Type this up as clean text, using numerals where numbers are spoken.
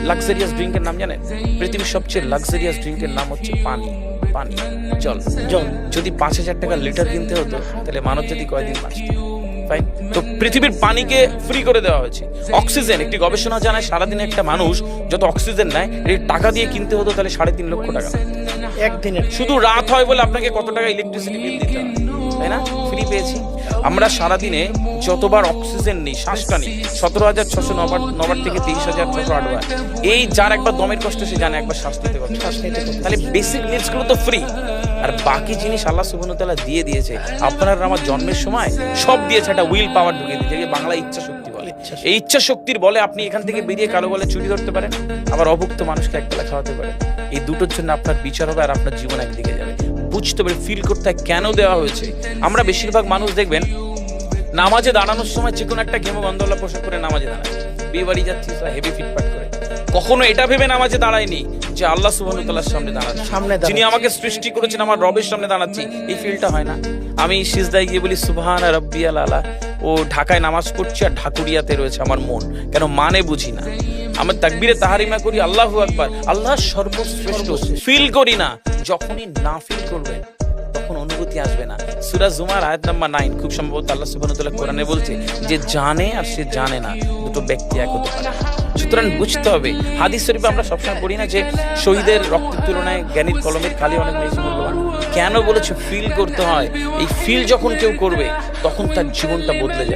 Luxurious ড্রিঙ্কের নাম জানেন? পৃথিবীর সবচেয়ে লাক্সারিয়াস ড্রিঙ্কের নাম হচ্ছে পানি। পানি, জল। জল। যদি 5,000 টাকা লিটার কিনতে হতো তাহলে মানব জাতি কয়দিন বাঁচত? ফাইন। তো পৃথিবীর পানিকে ফ্রি করে দেওয়া হয়েছে। অক্সিজেন, একটি গবেষণা জানায় সারাদিনে একটা মানুষ যত অক্সিজেন নেয় এই টাকা দিয়ে কিনতে হতো তাহলে 3.5 লক্ষ টাকা। একদিনের। শুধু রাত হয় বলে আপনাকে কত টাকা ইলেকট্রিসিটি বিল দিতে হয়, তাই না? ফ্রি পেয়েছি। আমরা সারাদিনে যতবার অক্সিজেন নিই, শ্বাসটা নিই, 17,600 নবার থেকে 23,608 বার। এই যার একবার দমের কষ্ট সে জানে একবার শ্বাস নিতে কষ্ট। তাহলে বেসিক নিডস গুলো তো ফ্রি, আর বাকি জিনিস আল্লাহ সুবহানাহু ওয়া তাআলা দিয়ে দিয়েছে। আপনার আমার জন্মের সময় সব দিয়েছে, একটা উইল পাওয়ার ঢুকিয়ে দিয়েছে, যে বাংলা ইচ্ছা শক্তি বলে। এই ইচ্ছা শক্তির বলে আপনি এখান থেকে বেরিয়ে কালো বলে চুরি ধরতে পারেন, আবার অভুক্ত মানুষকে একবেলা খাওয়াতে পারেন। এই দুটোর জন্য আপনার বিচার হবে আর আপনার জীবন একদিকে যাবে। বুঝতে পারে, ফিল করতে হয় কেন দেওয়া হয়েছে। আমরা বেশিরভাগ মানুষ দেখবেন নামাজে দাঁড়ানোর সময় যে কোনো একটা ঘেমো গন্ধওয়ালা পোশাক করে নামাজে দাঁড়ায়। বিয়ে বাড়ি যাচ্ছি হেভি ফিটফাট করে, কখনো এটা ভেবে নামাজে দাঁড়ায়নি যে আল্লাহ সুবহানাহু ওয়া তাআলার সামনে দাঁড়াচ্ছি, যিনি আমাকে সৃষ্টি করেছেন, আমার রবের সামনে দাঁড়াচ্ছি। এই ফিলটা হয় না। আমি সিজদায় গিয়ে বলি সুবহানা রাব্বিয়াল আলা, ও ঢাকায় নামাজ পড়ছি আর ঢাকুরিয়াতে রয়েছে আমার মন, কেন মানে বুঝি না। আমার তাকবীরে তাহারিমা করি আল্লাহু আকবার, আল্লাহ সর্বশ্রেষ্ঠ, ফিল করি না। যখনই না ফিল করবে তখন অনুভূতি আসবে না। সূরা জুমার আয়াত নাম্বার 9, খুব সম্ভবত আল্লাহ সুবহানাহু ওয়া তাআলা কোরআনে বলছে যে জানে আর সে জানে না, দুটো ব্যক্তি এক হতে পারে। সুতরাং বুঝতে হবে। হাদিস শরীফে আমরা সবসময় পড়ি না যে শহীদের রক্তের তুলনায় জ্ঞানীর কলমের খালি অনেক বেশি মূল্যবান? কেন বলেছে? ফিল করতে হয়। এই ফিল যখন কেউ করবে তখন তার জীবনটা বদলে যাবে।